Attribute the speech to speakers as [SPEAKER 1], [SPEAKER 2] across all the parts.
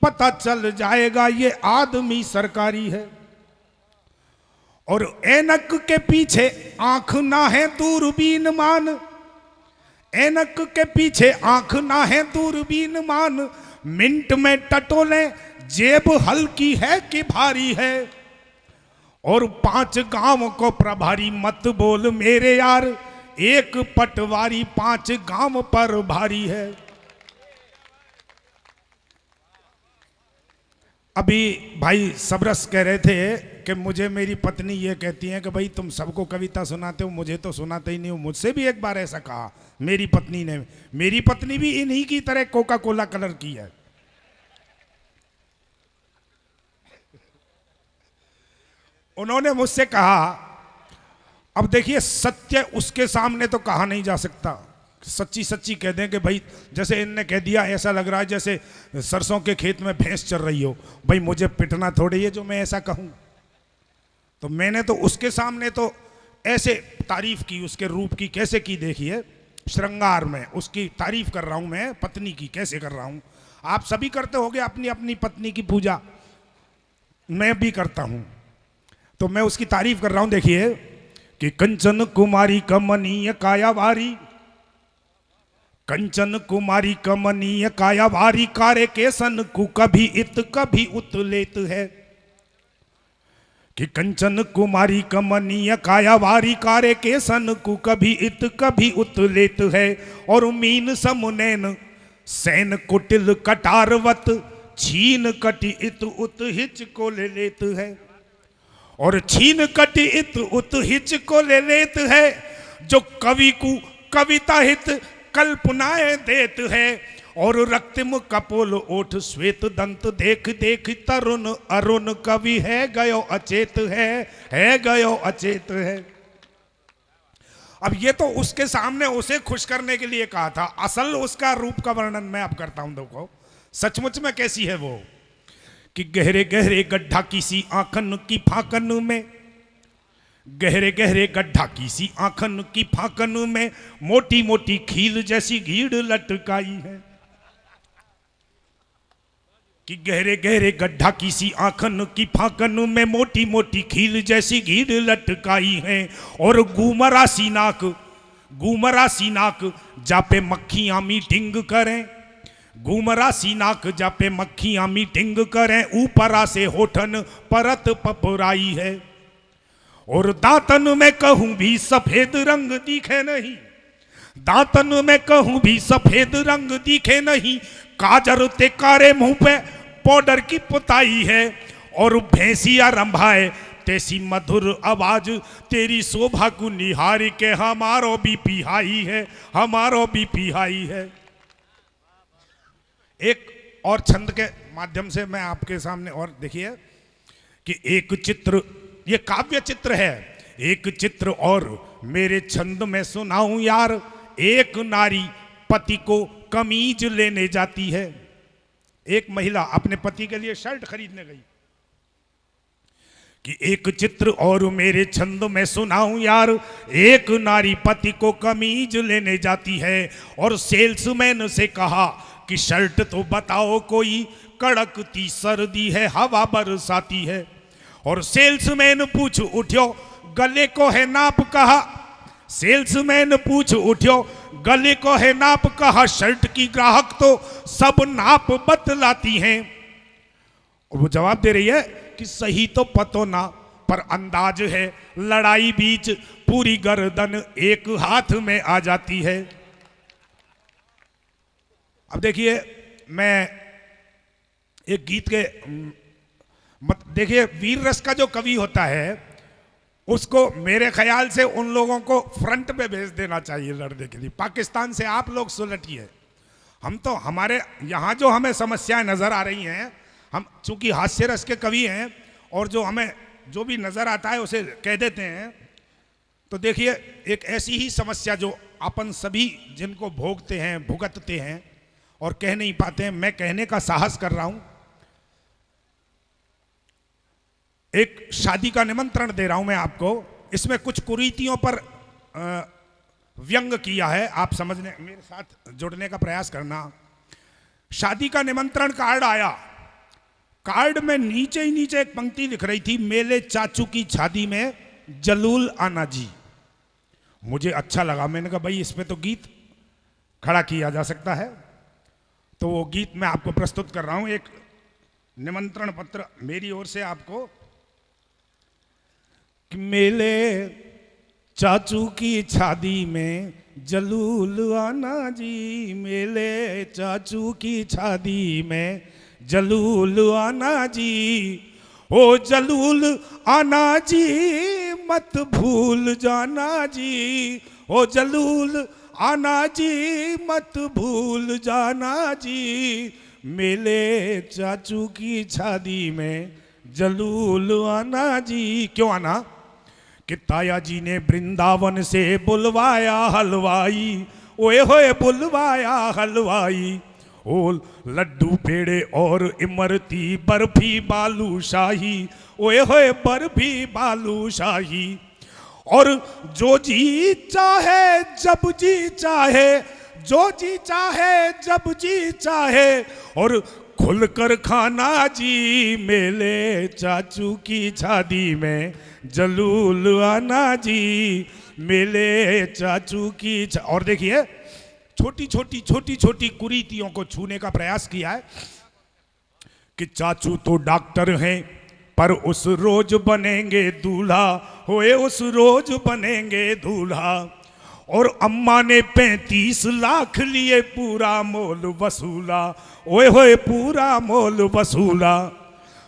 [SPEAKER 1] पता चल जाएगा ये आदमी सरकारी है। और ऐनक के पीछे आंख ना है दूरबीन मान, ऐनक के पीछे आंख ना है दूरबीन मान, मिनट में टटोले जेब हल्की है कि भारी है। और 5 गांव को प्रभारी मत बोल मेरे यार, एक पटवारी 5 गांव पर भारी है। अभी भाई सबरस कह रहे थे कि मुझे मेरी पत्नी ये कहती है कि भाई तुम सबको कविता सुनाते हो, मुझे तो सुनाते ही नहीं हो। मुझसे भी एक बार ऐसा कहा मेरी पत्नी ने। मेरी पत्नी भी इन्हीं की तरह कोका कोला कलर की है। उन्होंने मुझसे कहा, अब देखिए सत्य उसके सामने तो कहा नहीं जा सकता, सच्ची सच्ची कह दें कि भाई जैसे इनने कह दिया ऐसा लग रहा है जैसे सरसों के खेत में भैंस चल रही हो। भाई मुझे पिटना थोड़ी है जो मैं ऐसा कहूं। तो मैंने तो उसके सामने तो ऐसे तारीफ की उसके रूप की, कैसे की देखिए श्रृंगार में उसकी तारीफ कर रहा हूं मैं, पत्नी की कैसे कर रहा हूं। आप सभी करते होंगे अपनी अपनी पत्नी की पूजा, मैं भी करता हूं। तो मैं उसकी तारीफ कर रहा हूं। देखिए कि कंचन कुमारी कमनीय कायावारी, कंचन कुमारी कमनीय कायावारी, कारे केसन कु कभी इत कभी उत लेत है। कि कंचन कुमारी कमनीय कायावारी, कारे केसन कु कभी इत कभी उत लेत है। और मीन समुनैन सैन कुटिल कटारवत, छीन कटि इत उत हिच को ले लेत है। और छीन कटि इत उत हिच को ले लेत है, जो कवि को कविता हित कल्पनाएं देत है। और रक्तिम कपोल ओठ श्वेत दंत, देख देख तरुण अरुण, कवि है गयो अचेत है गयो अचेत है। अब ये तो उसके सामने उसे खुश करने के लिए कहा था, असल उसका रूप का वर्णन मैं अब करता हूं। देखो सचमुच में कैसी है वो। कि गहरे गहरे गड्ढा किसी आंखन की फाकन में, गहरे गहरे गड्ढा किसी आंखन की फाकन में, मोटी मोटी खील जैसी घीड़ लटकाई है। कि गहरे गहरे गड्ढा किसी आंखन की फाकन में, मोटी मोटी खील जैसी घीड़ लटकाई है। और घूमरा सीनाक जापे मक्खियां मीटिंग करें, घूमरा सीनाक जापे मक्खियां मीटिंग करें, ऊपरा से होठन परत पपराई है। और दांतन में कहूं भी सफेद रंग दिखे नहीं, दांतन में कहूं भी सफेद रंग दिखे नहीं, काजर ते कारे मुंह पे पाउडर की पुताई है। और भैंसिया रंभाए तेसी मधुर आवाज, तेरी शोभा को निहार के हमारो बीपी हाई है, हमारो बीपी हाई है। एक और छंद के माध्यम से मैं आपके सामने और देखिए कि एक चित्र, ये काव्य चित्र है। एक चित्र और मेरे छंद में सुनाऊं यार, एक नारी पति को कमीज लेने जाती है। एक महिला अपने पति के लिए शर्ट खरीदने गई। कि एक चित्र और मेरे छंद में सुनाऊं यार, एक नारी पति को कमीज लेने जाती है। और सेल्समैन से कहा कि शर्ट तो बताओ कोई, कड़कती सर्दी है हवा बरसाती है। और सेल्समैन पूछ उठ्यो गले को है नाप कहा, सेल्समैन पूछ उठ्यो गले को है नाप कहा, शर्ट की ग्राहक तो सब नाप बतलाती हैं। और वो जवाब दे रही है कि सही तो पतो ना, पर अंदाज है लड़ाई बीच पूरी गर्दन एक हाथ में आ जाती है। अब देखिए मैं एक गीत के देखिए वीर रस का जो कवि होता है उसको मेरे ख्याल से उन लोगों को फ्रंट पे भेज देना चाहिए लड़ने के लिए। पाकिस्तान से आप लोग सुलटिए, हम तो हमारे यहाँ जो हमें समस्याएं नजर आ रही हैं, हम चूंकि हास्य रस के कवि हैं और जो हमें जो भी नजर आता है उसे कह देते हैं। तो देखिए एक ऐसी ही समस्या जो अपन सभी जिनको भोगते हैं भुगतते हैं और कह नहीं पाते हैं, मैं कहने का साहस कर रहा हूं। एक शादी का निमंत्रण दे रहा हूं मैं आपको, इसमें कुछ कुरीतियों पर व्यंग किया है, आप समझने मेरे साथ जुड़ने का प्रयास करना। शादी का निमंत्रण कार्ड आया कार्ड में नीचे ही नीचे एक पंक्ति लिख रही थी, मेले चाचू की शादी में जलूल आना जी। मुझे अच्छा लगा, मैंने कहा भाई इस पे तो गीत खड़ा किया जा सकता है। तो वो गीत मैं आपको प्रस्तुत कर रहा हूं, एक निमंत्रण पत्र मेरी ओर से आपको। कि मेले चाचू की शादी में जलूल आना जी, मेले चाचू की शादी में जलूल आना जी, ओ जलूल आना जी मत भूल जाना जी, ओ जलूल आना जी मत भूल जाना जी, मेले चाचू की शादी में जलूल आना जी। क्यों आना? कि ताया जी ने वृंदावन से बुलवाया हलवाई, ओए होए बुलवाया हलवाई, ओ लड्डू पेड़े और इमरती बर्फी बालूशाही, ओए होए बर्फी बालूशाही, और जो जी चाहे जब जी चाहे, जो जी चाहे जब जी चाहे, और खुलकर खाना जी, मेले चाचू की शादी में जलूल आना जी, मेले चाचू की। और देखिए छोटी छोटी कुरीतियों को छूने का प्रयास किया है कि चाचू तो डॉक्टर हैं पर उस रोज बनेंगे दूल्हा, होए उस रोज बनेंगे दूल्हा, और अम्मा ने 35 लाख लिए पूरा मोल वसूला, ओए होए पूरा मोल वसूला।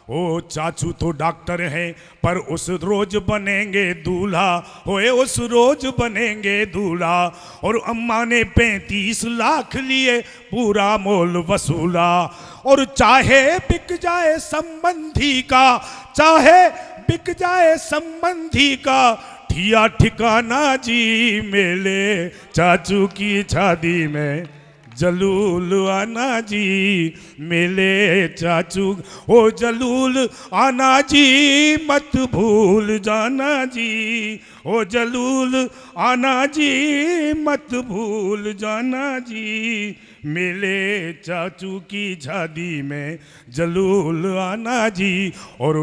[SPEAKER 1] ओ चाचू तो डॉक्टर हैं पर उस रोज बनेंगे दूल्हा, होए उस रोज बनेंगे दूल्हा, और अम्मा ने 35 लाख लिए पूरा मोल वसूला, और चाहे बिक जाए संबंधी का, चाहे बिक जाए संबंधी का ठिया ठिकाना जी, मेले चाचू की शादी में जलूल आना जी, मेले चाचू ओ जलूल आना जी मत भूल जाना जी, ओ जलूल आना जी मत भूल जाना जी, मेले चाचू की शादी में जलूल आना जी। और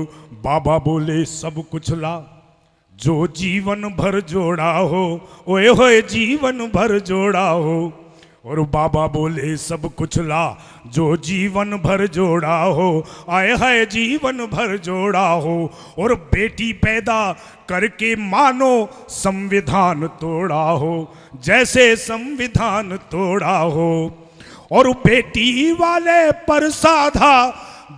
[SPEAKER 1] बाबा बोले सब कुछ ला जो जीवन भर जोड़ा हो, ओए होए जीवन भर जोड़ा हो, और बाबा बोले सब कुछ ला जो जीवन भर जोड़ा हो, आए है जीवन भर जोड़ा हो, और बेटी पैदा करके मानो संविधान तोड़ा हो, जैसे संविधान तोड़ा हो, और बेटी वाले पर साधा,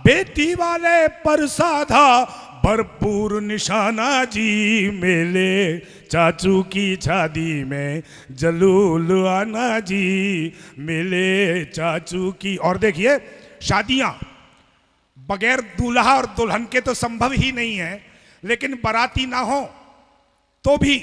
[SPEAKER 1] बेटी वाले पर साधा भरपूर निशाना जी, मेले चाचू की शादी में जलूल आना जी, मेले चाचू की। और देखिए शादियां बगैर दूल्हा और दुल्हन के तो संभव ही नहीं है, लेकिन बाराती ना हो तो भी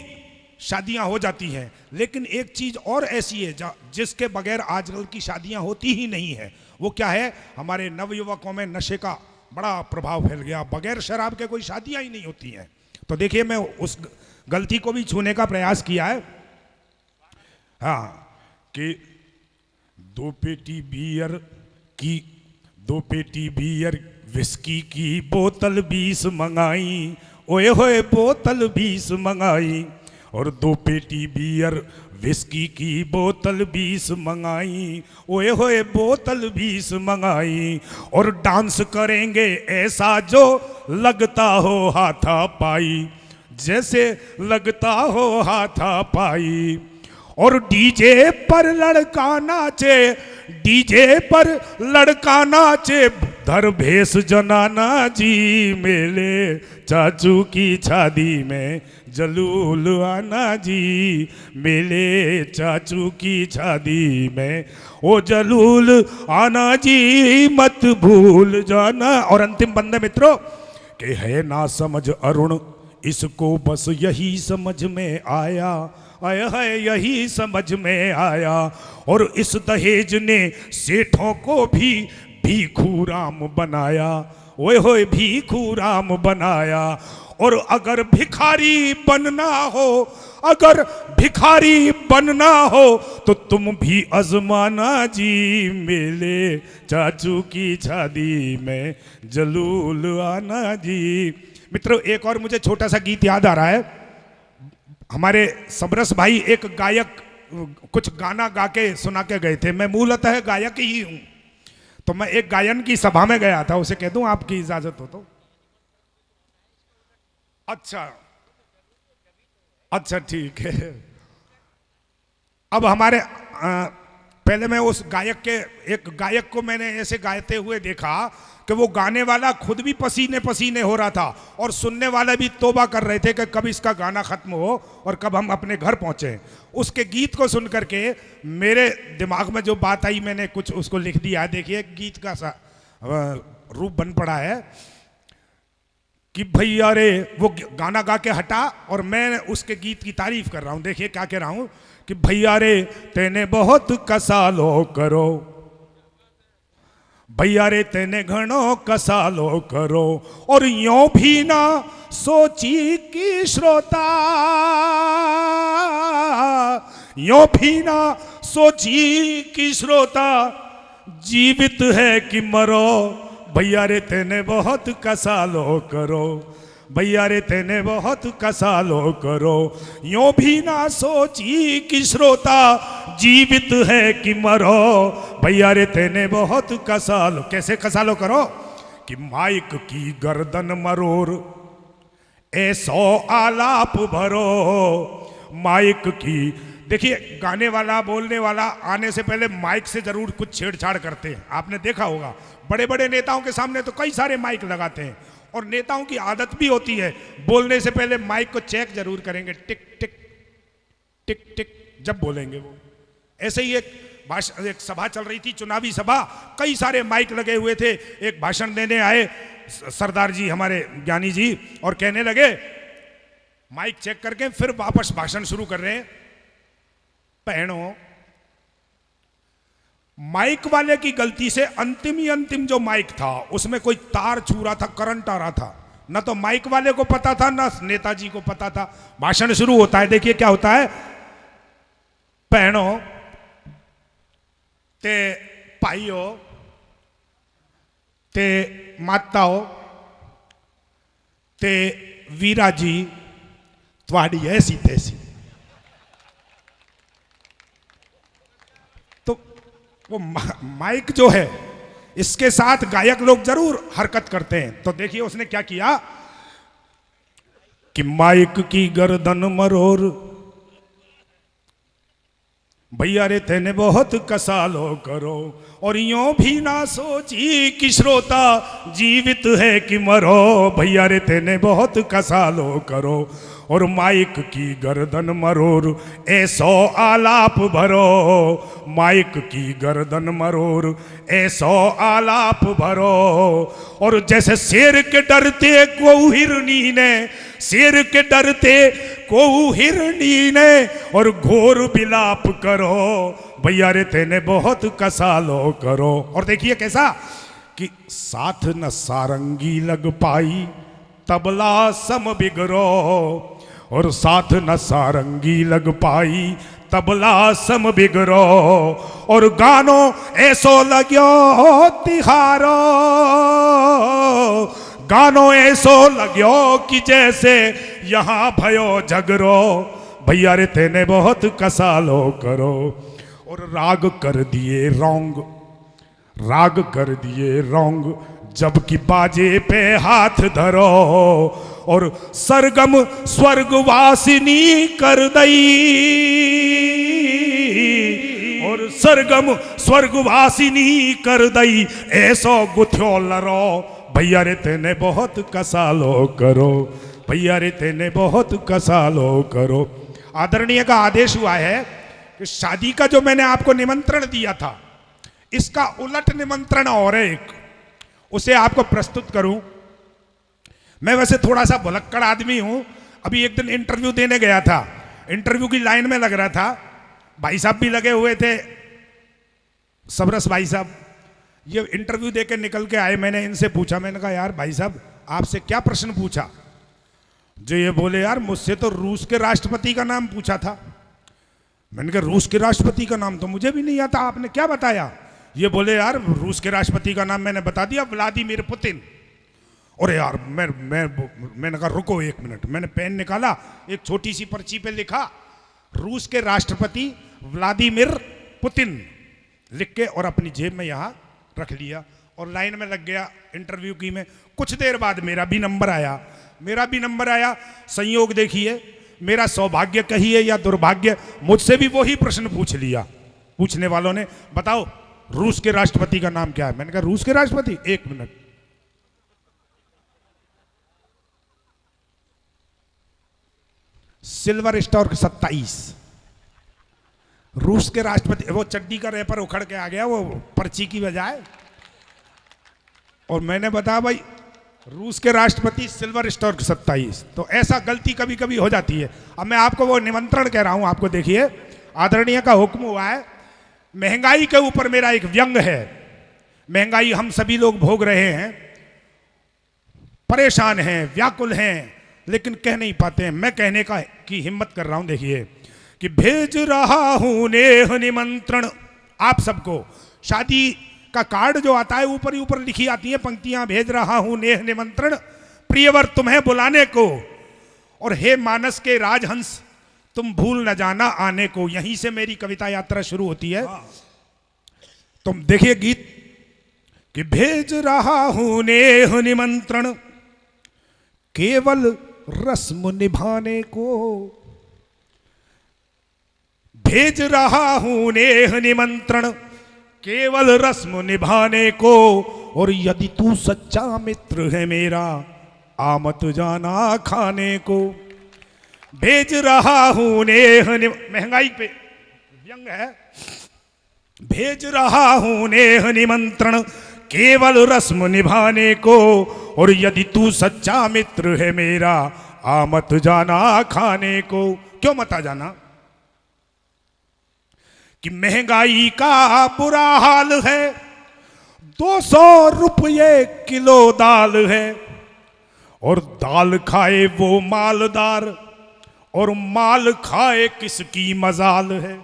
[SPEAKER 1] शादियां हो जाती हैं। लेकिन एक चीज और ऐसी है जिसके बगैर आजकल की शादियां होती ही नहीं है, वो क्या है? हमारे नवयुवकों में नशे का बड़ा प्रभाव फैल गया, बगैर शराब के कोई शादियां ही नहीं होती हैं। तो देखिए मैं उस गलती को भी छूने का प्रयास किया है। हाँ कि 2 पेटी बियर की, 2 पेटी बियर विस्की की बोतल 20 मंगाई, ओए होए बोतल 20 मंगाई, और 2 पेटी बियर विस्की की बोतल 20 मंगाई, ओए होए बोतल 20 मंगाई, और डांस करेंगे ऐसा जो लगता हो हाथा पाई, जैसे लगता हो हाथा पाई, और डीजे पर लड़का नाचे, डीजे पर लड़का नाचे धर भेस जनाना जी, मेले चाचू की शादी में जलूल आना जी, मेले चाचू की शादी में ओ जलूल आना जी मत भूल जाना। और अंतिम बंदे मित्रों के है ना समझ अरुण, इसको बस यही समझ में आया, आया है यही समझ में आया, और इस दहेज ने सेठों को भी भीखू राम बनाया, ओए होए भीखू राम बनाया, और अगर भिखारी बनना हो, अगर भिखारी बनना हो तो तुम भी आजमाना जी, मेले चाचू की शादी में जलूल आना जी। मित्रों, एक और मुझे छोटा सा गीत याद आ रहा है। हमारे सबरस भाई एक गायक कुछ गाना गा के सुना के गए थे। मैं मूलतः गायक ही हूं, तो मैं एक गायन की सभा में गया था। उसे कह दूं आपकी इजाजत हो तो? अच्छा ठीक है। अब हमारे पहले मैं उस एक गायक को मैंने ऐसे गाते हुए देखा कि वो गाने वाला खुद भी पसीने पसीने हो रहा था और सुनने वाले भी तौबा कर रहे थे कि कब इसका गाना खत्म हो और कब हम अपने घर पहुंचे। उसके गीत को सुन करके मेरे दिमाग में जो बात आई, मैंने कुछ उसको लिख दिया। देखिए, गीत का सा रूप बन पड़ा है कि भैया रे, वो गाना गा के हटा और मैं उसके गीत की तारीफ कर रहा हूं। देखिए क्या कह रहा हूं कि भैया रे तेने बहुत कसालो करो, भैया रे तेने घणो कसालो करो, और यों भी ना सोची कि श्रोता, यों भी ना सोची कि श्रोता जीवित है कि मरो, भैया रे तेने बहुत कसालो करो, भैया रे तेने बहुत कसालो करो, यों भी ना सोची कि श्रोता जीवित है कि मरो, भैया रे तेने बहुत कसालो। कैसे कसालो करो कि माइक की गर्दन मरोर ऐसो आलाप भरो, माइक की। देखिए, गाने वाला बोलने वाला आने से पहले माइक से जरूर कुछ छेड़छाड़ करते हैं। आपने देखा होगा, बड़े बड़े नेताओं के सामने तो कई सारे माइक लगाते हैं, और नेताओं की आदत भी होती है बोलने से पहले माइक को चेक जरूर करेंगे, टिक टिक टिक टिक जब बोलेंगे वो। ऐसे ही एक सभा चल रही थी, चुनावी सभा, कई सारे माइक लगे हुए थे। एक भाषण देने आए सरदार जी, हमारे ज्ञानी जी, और कहने लगे, माइक चेक करके फिर वापस भाषण शुरू कर रहे हैं, बहनों माइक वाले की गलती से अंतिम जो माइक था उसमें कोई तार छू रहा था, करंट आ रहा था। ना तो माइक वाले को पता था, ना नेताजी को पता था। भाषण शुरू होता है, देखिए क्या होता है। बहनों ते भाइयों ते माताओं ते वीरा जी, त्वाड़ी ऐसी तैसी। वो माइक जो है, इसके साथ गायक लोग जरूर हरकत करते हैं। तो देखिए उसने क्या किया कि माइक की गर्दन मरोर, भैया रे तेने बहुत कसालो करो, और यों भी ना सोची कि श्रोता जीवित है कि मरो, भैया रे तेने बहुत कसालो करो, और माइक की गर्दन मरोर ऐसो आलाप भरो, माइक की गर्दन मरोर ऐसो आलाप भरो। और जैसे शेर के डरते को हिरनी ने, शेर के डरते को हिरनी ने, और घोर बिलाप करो, भैया रे तेने बहुत कसालो करो। और देखिए कैसा कि साथ न सारंगी लग पाई तबला सम बिगरो, और साथ न सारंगी लग पाई तबला सम बिगरो, और गानो ऐसो लग्यो तिहारो, गानो ऐसो लग्यो कि जैसे यहाँ भयो झगरो, भैया रे तेने बहुत कसालो करो। और राग कर दिए रोंग, राग कर दिए रोंग, जबकि बाजे पे हाथ धरो, और सरगम स्वर्गवासिनी कर दई, और सरगम स्वर्गवासिनी कर दई, ऐसो गुथ्यो लरो, भैया रे तेने बहुत कसालो करो, भैया रे तेने बहुत कसालो करो। आदरणीय का आदेश हुआ है कि शादी का जो मैंने आपको निमंत्रण दिया था, इसका उलट निमंत्रण और एक, उसे आपको प्रस्तुत करूं। मैं वैसे थोड़ा सा भुलक्कड़ आदमी हूं। अभी एक दिन इंटरव्यू देने गया था, इंटरव्यू की लाइन में लग रहा था, भाई साहब भी लगे हुए थे, सबरस भाई साहब। ये इंटरव्यू देके निकल के आए, मैंने इनसे पूछा, मैंने कहा यार भाई साहब आपसे क्या प्रश्न पूछा? जो ये बोले यार मुझसे तो रूस के राष्ट्रपति का नाम पूछा था। मैंने कहा रूस के राष्ट्रपति का नाम तो मुझे भी नहीं आता, आपने क्या बताया? ये बोले यार रूस के राष्ट्रपति का नाम मैंने बता दिया, व्लादिमीर पुतिन। और यार मैंने कहा रुको एक मिनट, मैंने पेन निकाला, एक छोटी सी पर्ची पे लिखा रूस के राष्ट्रपति व्लादिमीर पुतिन लिख के और अपनी जेब में यहाँ रख लिया और लाइन में लग गया इंटरव्यू की में। कुछ देर बाद मेरा भी नंबर आया। संयोग देखिए, मेरा सौभाग्य कहिए या दुर्भाग्य, मुझसे भी वही प्रश्न पूछ लिया। पूछने वालों ने बताओ रूस के राष्ट्रपति का नाम क्या है? मैंने कहा रूस के राष्ट्रपति, एक मिनट, सिल्वर स्टॉर्क 27। रूस के राष्ट्रपति, वो चड्डी का रैपर उखड़ के आ गया वो पर्ची की बजाय। और मैंने बताया भाई रूस के राष्ट्रपति सिल्वर स्टॉर्क 27। तो ऐसा गलती कभी कभी हो जाती है। अब मैं आपको वो निमंत्रण कह रहा हूं, आपको देखिए, आदरणीय का हुक्म हुआ है। महंगाई के ऊपर मेरा एक व्यंग है। महंगाई हम सभी लोग भोग रहे हैं, परेशान हैं, व्याकुल हैं, लेकिन कह नहीं पाते हैं। मैं कहने की हिम्मत कर रहा हूं। देखिए कि भेज रहा हूं नेह निमंत्रण आप सबको। शादी का कार्ड जो आता है ऊपर ही ऊपर लिखी आती है पंक्तियां, भेज रहा हूं नेह निमंत्रण प्रियवर तुम्हें बुलाने को, और हे मानस के राजहंस तुम भूल न जाना आने को। यहीं से मेरी कविता यात्रा शुरू होती है। तुम देखिए गीत कि भेज रहा हूं नेह निमंत्रण केवल रस्म निभाने को, भेज रहा हूं नेह निमंत्रण केवल रस्म निभाने को, और यदि तू सच्चा मित्र है मेरा आ मत जाना खाने को। भेज रहा हूं नेह महंगाई पे व्यंग है। भेज रहा हूं नेह निमंत्रण केवल रस्म निभाने को, और यदि तू सच्चा मित्र है मेरा आ मत जाना खाने को। क्यों मत आ जाना? कि महंगाई का बुरा हाल है, 200 रुपये किलो दाल है, और दाल खाए वो मालदार, और माल खाए किसकी मजाल है।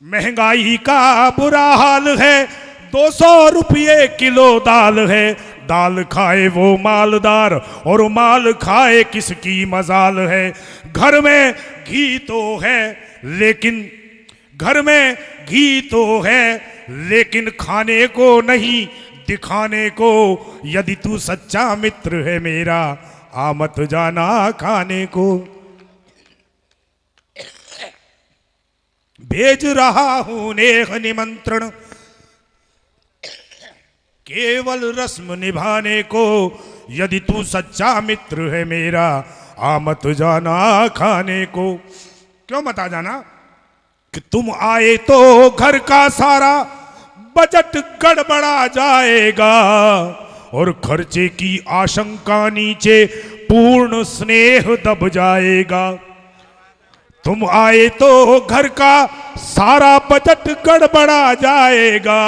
[SPEAKER 1] महंगाई का बुरा हाल है, 200 रुपये किलो दाल है, दाल खाए वो मालदार, और माल खाए किसकी मजाल है। घर में घी तो है लेकिन, घर में घी तो है लेकिन खाने को नहीं दिखाने को। यदि तू सच्चा मित्र है मेरा आ मत जाना खाने को। भेज रहा हूं नेह निमंत्रण केवल रस्म निभाने को, यदि तू सच्चा मित्र है मेरा आ मत जाना खाने को। क्यों मत आ जाना? कि तुम आए तो घर का सारा बजट गड़बड़ा जाएगा, और खर्चे की आशंका नीचे पूर्ण स्नेह दब जाएगा। तुम आए तो घर का सारा बजट गड़बड़ा जाएगा,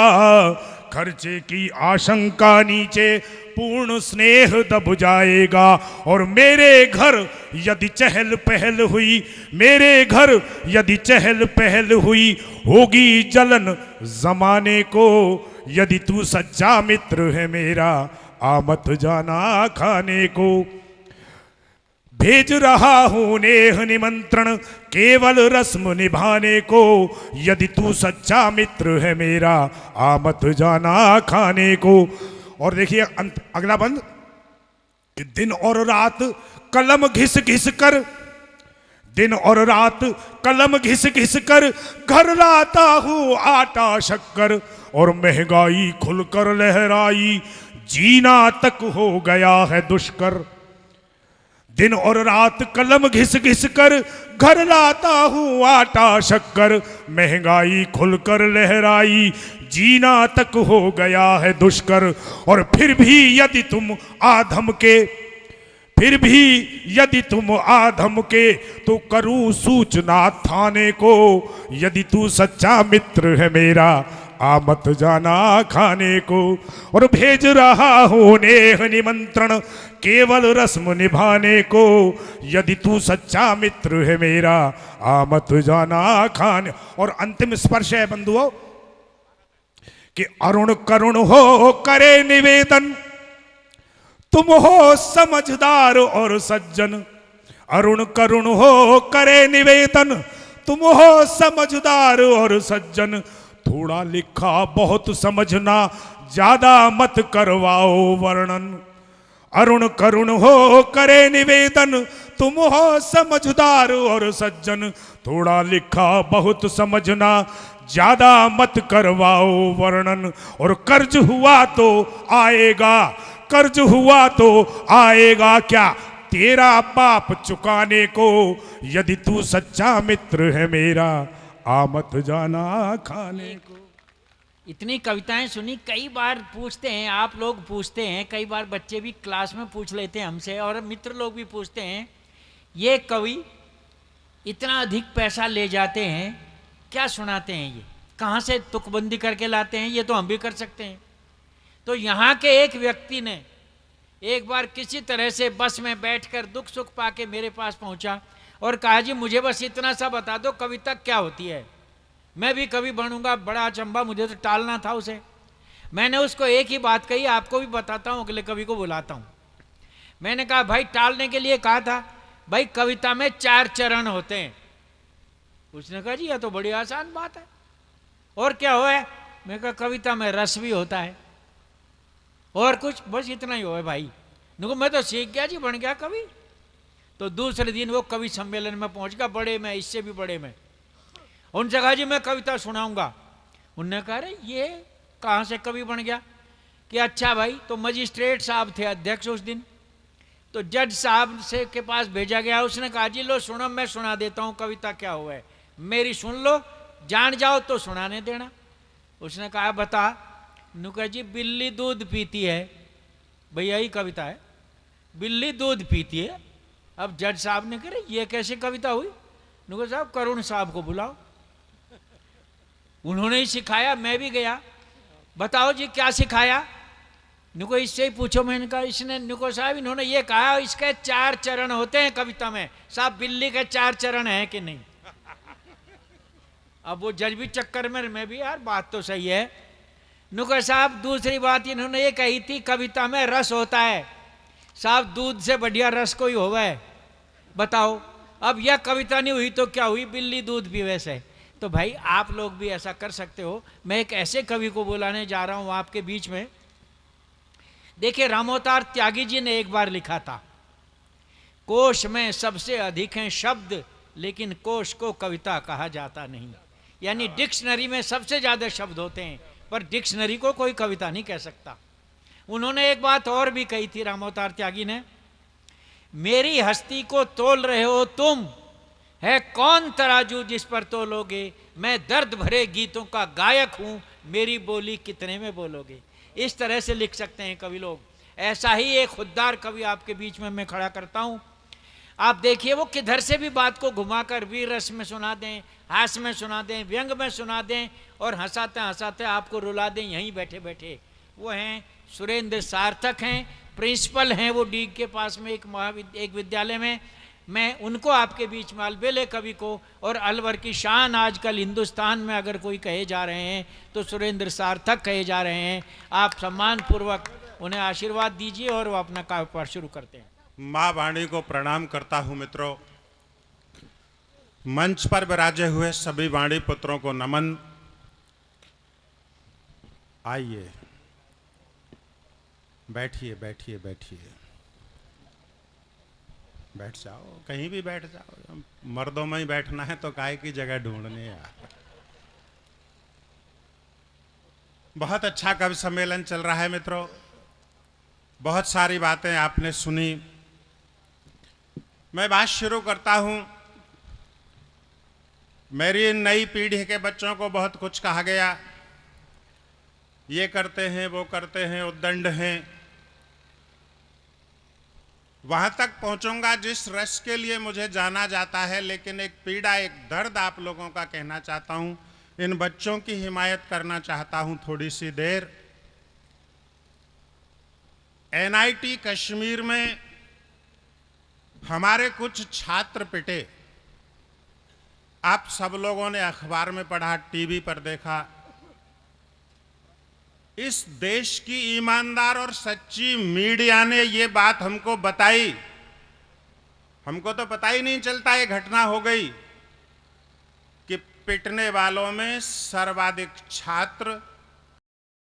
[SPEAKER 1] खर्चे की आशंका नीचे पूर्ण स्नेह दब जाएगा। और मेरे घर यदि चहल पहल हुई, मेरे घर यदि चहल पहल हुई, होगी जलन जमाने को। यदि तू सच्चा मित्र है मेरा आ मत जाना खाने को। भेज रहा हूं नेह निमंत्रण केवल रस्म निभाने को, यदि तू सच्चा मित्र है मेरा आ मत जाना खाने को। और देखिए अगला बंद कि दिन और रात कलम घिस घिस कर, दिन और रात कलम घिस घिस कर घर लाता हूं आटा शक्कर, और महंगाई खुलकर लहराई जीना तक हो गया है दुष्कर। दिन और रात कलम घिस घिस कर घर लाता हूं आटा शक्कर, महंगाई खुलकर लहराई जीना तक हो गया है दुष्कर। और फिर भी यदि तुम आधम के, फिर भी यदि तुम आधम के, तो करूं सूचना थाने को। यदि तू सच्चा मित्र है मेरा आ मत जाना खाने को, और भेज रहा हूं नेह निमंत्रण केवल रस्म निभाने को। यदि तू सच्चा मित्र है मेरा आ मत जाना खाने। और अंतिम स्पर्श है बंधुओं कि अरुण करुण हो करे निवेदन, तुम हो समझदार और सज्जन। अरुण करुण हो करे निवेदन, तुम हो समझदार और सज्जन। थोड़ा लिखा बहुत समझना, ज्यादा मत करवाओ वर्णन। अरुण करुण हो करे निवेदन, तुम हो समझदार और सज्जन। थोड़ा लिखा बहुत समझना, ज्यादा मत करवाओ वर्णन। और कर्ज हुआ तो आएगा, कर्ज हुआ तो आएगा क्या तेरा बाप चुकाने को। यदि तू सच्चा मित्र है मेरा आ मत जाना खाने को।
[SPEAKER 2] इतनी कविताएं सुनी, कई बार पूछते हैं, आप लोग पूछते हैं, कई बार बच्चे भी क्लास में पूछ लेते हैं हमसे, और मित्र लोग भी पूछते हैं, ये कवि इतना अधिक पैसा ले जाते हैं, क्या सुनाते हैं, ये कहाँ से तुकबंदी करके लाते हैं, ये तो हम भी कर सकते हैं। तो यहाँ के एक व्यक्ति ने एक बार किसी तरह से बस में बैठकर दुख सुख पाके मेरे पास पहुँचा और कहा जी मुझे बस इतना सा बता दो कविता क्या होती है, मैं भी कवि बनूंगा। बड़ा अचंभा, मुझे तो टालना था उसे। मैंने उसको एक ही बात कही, आपको भी बताता हूँ, अगले कवि को बुलाता हूँ। मैंने कहा भाई, टालने के लिए कहा था, भाई कविता में 4 चरण होते हैं। उसने कहा जी यह तो बड़ी आसान बात है, और क्या हो है। मैं कहा कविता में रस भी होता है और कुछ, बस इतना ही हो है भाई। नुको मैं तो सीख गया जी, बन गया कवि। तो दूसरे दिन वो कवि सम्मेलन में पहुंच गया, बड़े में, इससे भी बड़े में। उनसे कहा जी मैं कविता सुनाऊंगा। उनने कहा अरे ये कहाँ से कवि बन गया। कि अच्छा भाई, तो मजिस्ट्रेट साहब थे अध्यक्ष उस दिन, तो जज साहब से के पास भेजा गया। उसने कहा जी लो सुनो, मैं सुना देता हूँ कविता क्या हुआ है, मेरी सुन लो, जान जाओ तो सुनाने देना। उसने कहा बता। नुका जी बिल्ली दूध पीती है, भैया यही कविता है, बिल्ली दूध पीती है। अब जज साहब ने कहा ये कैसी कविता हुई। नुका साहब करुण साहब को बुलाओ, उन्होंने ही सिखाया, मैं भी गया। बताओ जी क्या सिखाया। नुको इससे ही पूछो। मैंने कहा इसने, नुको साहब इन्होंने ये कहा इसके 4 चरण होते हैं कविता में। साहब बिल्ली के 4 चरण हैं कि नहीं। अब वो जज भी चक्कर में, मैं भी यार बात तो सही है। नुको साहब दूसरी बात इन्होंने ये कही थी कविता में रस होता है। साहब दूध से बढ़िया रस कोई होगा है, बताओ। अब यह कविता नहीं हुई तो क्या हुई, बिल्ली दूध पीवे से। तो भाई आप लोग भी ऐसा कर सकते हो। मैं एक ऐसे कवि को बुलाने जा रहा हूं आपके बीच में। देखिए रामोतार त्यागी जी ने एक बार लिखा था, कोश में सबसे अधिक हैं शब्द, लेकिन कोश को कविता कहा जाता नहीं। यानी डिक्शनरी में सबसे ज्यादा शब्द होते हैं, पर डिक्शनरी को कोई कविता नहीं कह सकता। उन्होंने एक बात और भी कही थी रामोतार त्यागी ने, मेरी हस्ती को तोल रहे हो तुम, है कौन तराजू जिस पर तोलोगे। मैं दर्द भरे गीतों का गायक हूं, मेरी बोली कितने में बोलोगे। इस तरह से लिख सकते हैं कवि लोग। ऐसा ही एक खुददार कवि आपके बीच में मैं खड़ा करता हूं। आप देखिए वो किधर से भी बात को घुमाकर वीर रस में सुना दें, हास्य में सुना दें, व्यंग में सुना दें, और हंसाते हंसाते आपको रुला दें यहीं बैठे बैठे। वो हैं सुरेंद्र सार्थक हैं, प्रिंसिपल हैं वो डीग के पास में एक विद्यालय में। मैं उनको आपके बीच में, अलबेले कवि को, और अलवर की शान आजकल हिंदुस्तान में अगर कोई कहे जा रहे हैं तो सुरेंद्र सार्थक कहे जा रहे हैं। आप सम्मानपूर्वक उन्हें आशीर्वाद दीजिए और वो अपना काव्यपाठ शुरू करते हैं।
[SPEAKER 3] माँ वाणी को प्रणाम करता हूँ मित्रों। मंच पर विराजे हुए सभी वाणी पुत्रों को नमन। आइए बैठिए बैठिए बैठिए, बैठ जाओ, कहीं भी बैठ जाओ। मर्दों में ही बैठना है तो काहे की जगह ढूंढने यार। बहुत अच्छा कवि सम्मेलन चल रहा है मित्रों। बहुत सारी बातें आपने सुनी। मैं बात शुरू करता हूं। मेरी नई पीढ़ी के बच्चों को बहुत कुछ कहा गया, ये करते हैं वो करते हैं, उद्दंड हैं। वहां तक पहुंचूंगा जिस रस के लिए मुझे जाना जाता है, लेकिन एक पीड़ा, एक दर्द आप लोगों का कहना चाहता हूं इन बच्चों की हिमायत करना चाहता हूं थोड़ी सी देर। एनआईटी कश्मीर में हमारे कुछ छात्र पिटे। आप सब लोगों ने अखबार में पढ़ा, टीवी पर देखा। इस देश की ईमानदार और सच्ची मीडिया ने ये बात हमको बताई। हमको तो पता ही नहीं चलता ये घटना हो गई कि पिटने वालों में सर्वाधिक छात्र